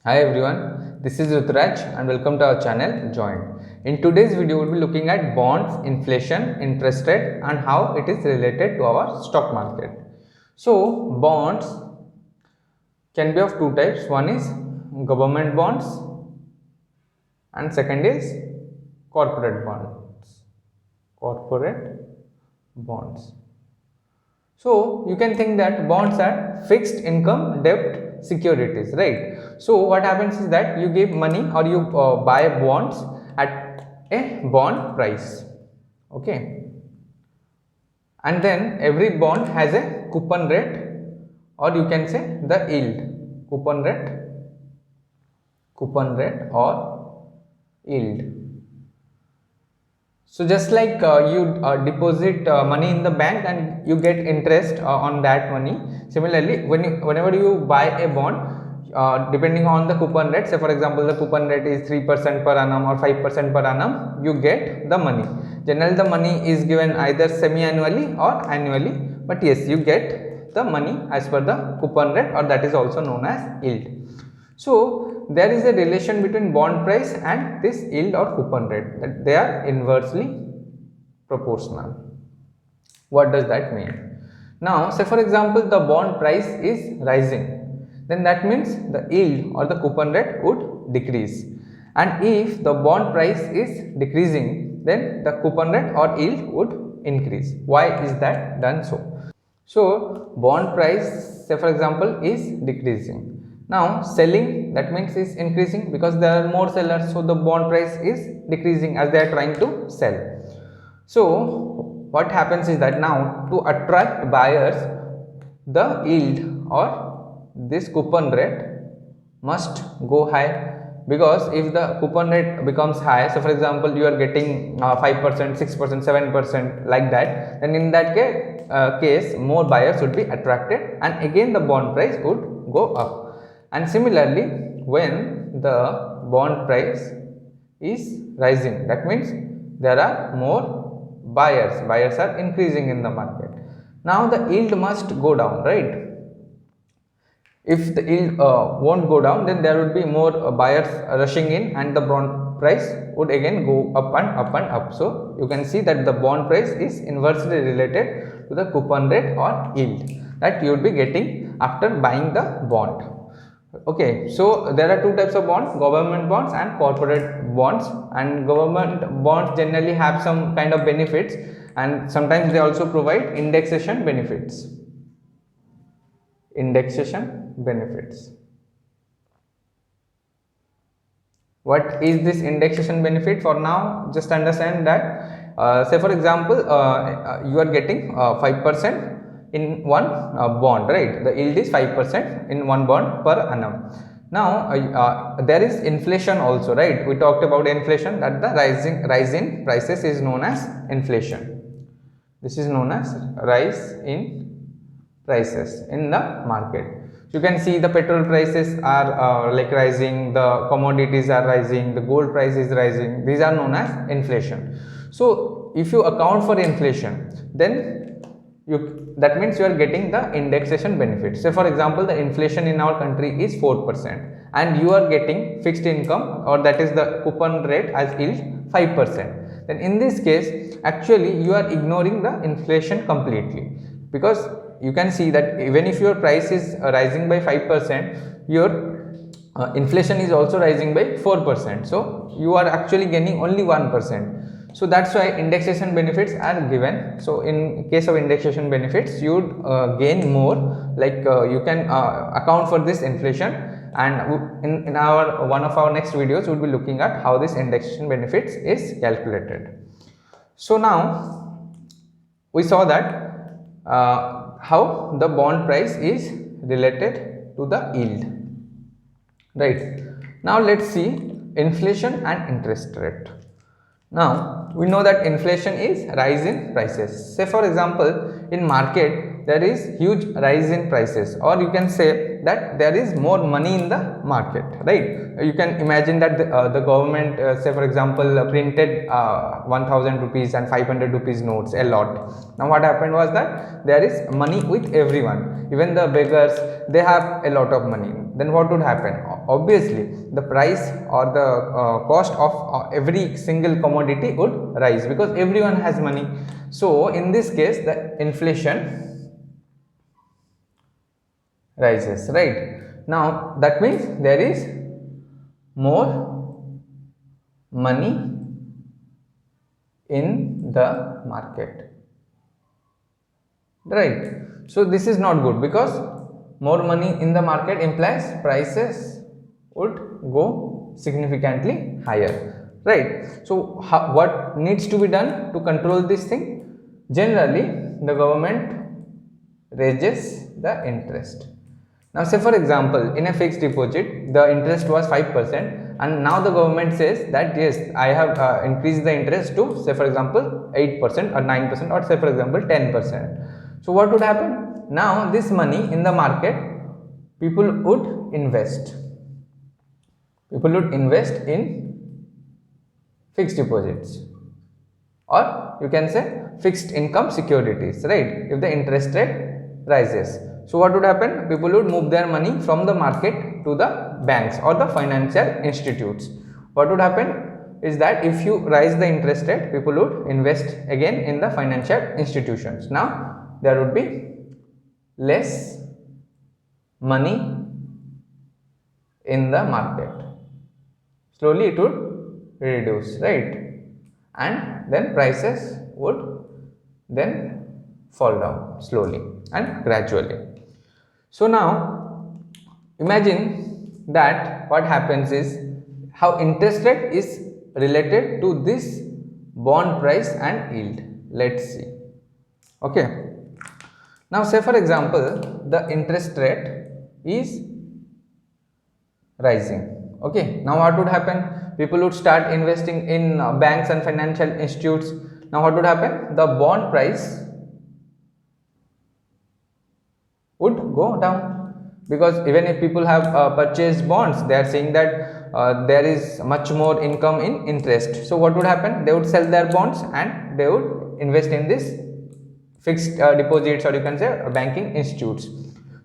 Hi everyone, this is Rutraj and welcome to our channel Join. In today's video, we will be looking at bonds, inflation, interest rate and how it is related to our stock market. So, bonds can be of two types. One is government bonds and second is corporate bonds. Corporate bonds. So, you can think that bonds are fixed income debt securities, right? So, what happens is that you give money or you buy bonds at a bond price, okay? And then every bond has a coupon rate or you can say the yield, coupon rate or yield. So just like you deposit money in the bank and you get interest on that money. Similarly, whenever you buy a bond, depending on the coupon rate, say for example the coupon rate is 3% per annum or 5% per annum, you get the money. Generally the money is given either semi-annually or annually, but yes, you get the money as per the coupon rate, or that is also known as yield. So, there is a relation between bond price and this yield or coupon rate, that they are inversely proportional. What does that mean? Now, say for example, the bond price is rising, then that means the yield or the coupon rate would decrease. And if the bond price is decreasing, then the coupon rate or yield would increase. Why is that done so? So, bond price, say for example, is decreasing. Now, selling, that means is increasing because there are more sellers. So, the bond price is decreasing as they are trying to sell. So, what happens is that now to attract buyers, the yield or this coupon rate must go high, because if the coupon rate becomes high, so for example you are getting 5%, 6%, 7% like that, then in that case more buyers would be attracted and again the bond price would go up. And similarly, when the bond price is rising, that means there are more buyers are increasing in the market. Now the yield must go down, right? If the yield won't go down, then there would be more buyers rushing in and the bond price would again go up and up and up. So, you can see that the bond price is inversely related to the coupon rate or yield that you would be getting after buying the bond. Okay, so there are two types of bonds, government bonds and corporate bonds, and government bonds generally have some kind of benefits and sometimes they also provide indexation benefits. What is this indexation benefit? For now, just understand that say for example you are getting 5% in one bond, right? The yield is 5% in one bond per annum. Now there is inflation also, right? We talked about inflation, that the rise in prices is known as inflation. This is known as rise in prices in the market. You can see the petrol prices are like rising, the commodities are rising, the gold price is rising. These are known as inflation. So, if you account for inflation, then that means you are getting the indexation benefit. Say for example, the inflation in our country is 4% and you are getting fixed income, or that is the coupon rate as yield 5%. Then in this case, actually you are ignoring the inflation completely, because you can see that even if your price is rising by 5%, your inflation is also rising by 4%. So, you are actually gaining only 1%. So, that is why indexation benefits are given. So, in case of indexation benefits, you would gain more, like you can account for this inflation, and in our one of our next videos, we will be looking at how this indexation benefits is calculated. So, now we saw that how the bond price is related to the yield. Right. Now let's see inflation and interest rate. Now we know that inflation is rise in prices. Say for example, in market there is huge rise in prices, or you can say that there is more money in the market, right? You can imagine that the government, say for example, printed 1000 rupees and 500 rupees notes a lot. Now what happened was that there is money with everyone, even the beggars, they have a lot of money. Then what would happen? Obviously the price or the cost of every single commodity would rise because everyone has money. So in this case the inflation rises, right? Now that means there is more money in the market, right? So this is not good because more money in the market implies prices would go significantly higher, right? So what needs to be done to control this thing? Generally the government raises the interest. Now say for example, in a fixed deposit the interest was 5%, and now the government says that yes, I have increased the interest to, say for example, 8% or 9%, or say for example 10%. So what would happen? Now this money in the market, people would invest in fixed deposits, or you can say fixed income securities, right? If the interest rate rises, so what would happen? People would move their money from the market to the banks or the financial institutes. What would happen is that if you rise the interest rate, people would invest again in the financial institutions. Now there would be less money in the market. Slowly it would reduce, right? And then prices would then fall down slowly and gradually. So now imagine that what happens is how interest rate is related to this bond price and yield. Let's see. Okay. Now say for example the interest rate is rising. Okay. Now what would happen? People would start investing in banks and financial institutes. Now what would happen? The bond price would go down, because even if people have purchased bonds, they are saying that there is much more income in interest. So what would happen? They would sell their bonds and they would invest in this fixed deposits, or you can say banking institutes.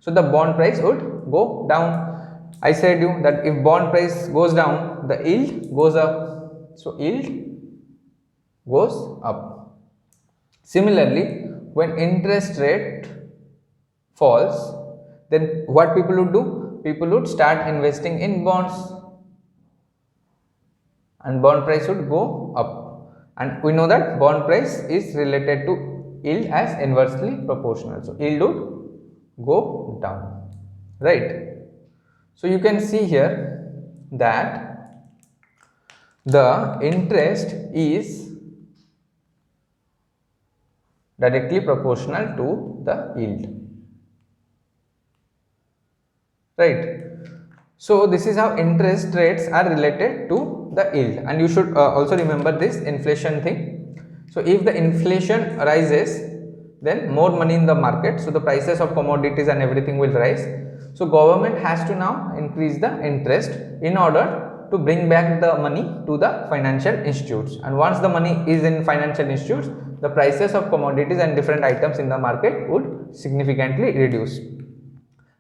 So the bond price would go down. I said you that if bond price goes down, the yield goes up. So yield goes up. Similarly, when interest rate falls, then what people would do? People would start investing in bonds and bond price would go up. And we know that bond price is related to yield as inversely proportional. So yield would go down, right? So you can see here that the interest is directly proportional to the yield, right? So this is how interest rates are related to the yield, and you should also remember this inflation thing. So if the inflation rises, then more money in the market, so the prices of commodities and everything will rise. So government has to now increase the interest in order to bring back the money to the financial institutes, and once the money is in financial institutes, the prices of commodities and different items in the market would significantly reduce.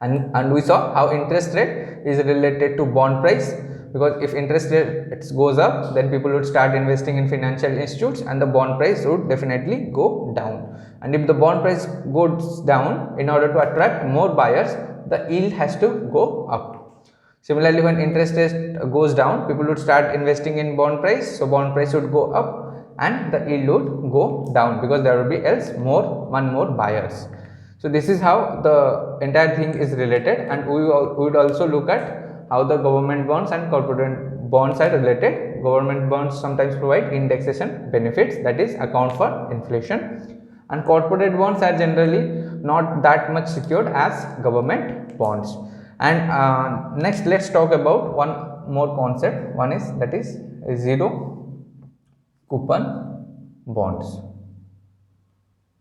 And we saw how interest rate is related to bond price, because if interest rate goes up, then people would start investing in financial institutes and the bond price would definitely go down. And if the bond price goes down, in order to attract more buyers, the yield has to go up. Similarly, when interest rate goes down, people would start investing in bond price, so bond price would go up and the yield would go down, because there would be else one more buyers. So this is how the entire thing is related, and we would also look at how the government bonds and corporate bonds are related. Government bonds sometimes provide indexation benefits, that is account for inflation, and corporate bonds are generally not that much secured as government bonds. And next, let's talk about one more concept. One is, that is zero coupon bonds.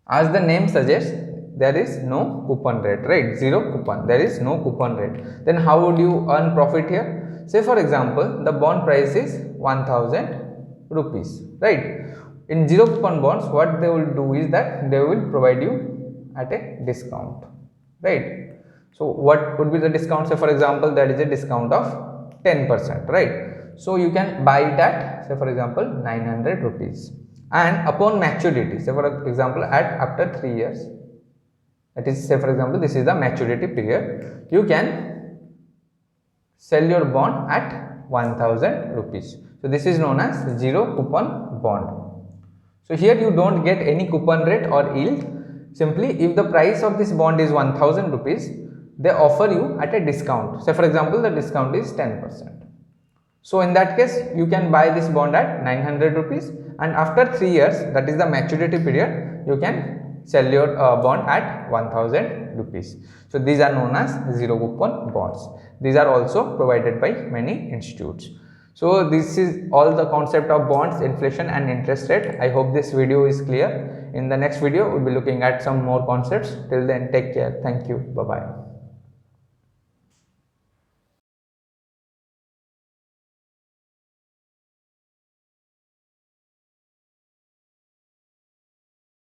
As the name suggests, there is no coupon rate, right? Zero coupon, there is no coupon rate. Then how would you earn profit here? Say for example, the bond price is 1000 rupees, right? In zero coupon bonds, what they will do is that they will provide you at a discount, right? So what would be the discount? Say for example, that is a discount of 10%, right? So you can buy it at, say for example, 900 rupees. And upon maturity, say for example, after 3 years, that is, say for example, this is the maturity period, you can sell your bond at 1000 rupees. So this is known as zero coupon bond. So here you don't get any coupon rate or yield. Simply, if the price of this bond is 1000 rupees, they offer you at a discount. Say for example, the discount is 10%. So in that case, you can buy this bond at 900 rupees, and after 3 years, that is the maturity period, you can sell your bond at 1000 rupees. So these are known as zero coupon bonds. These are also provided by many institutes. So this is all the concept of bonds, inflation and interest rate. I hope this video is clear. In the next video, we'll be looking at some more concepts. Till then, take care. Thank you. Bye bye.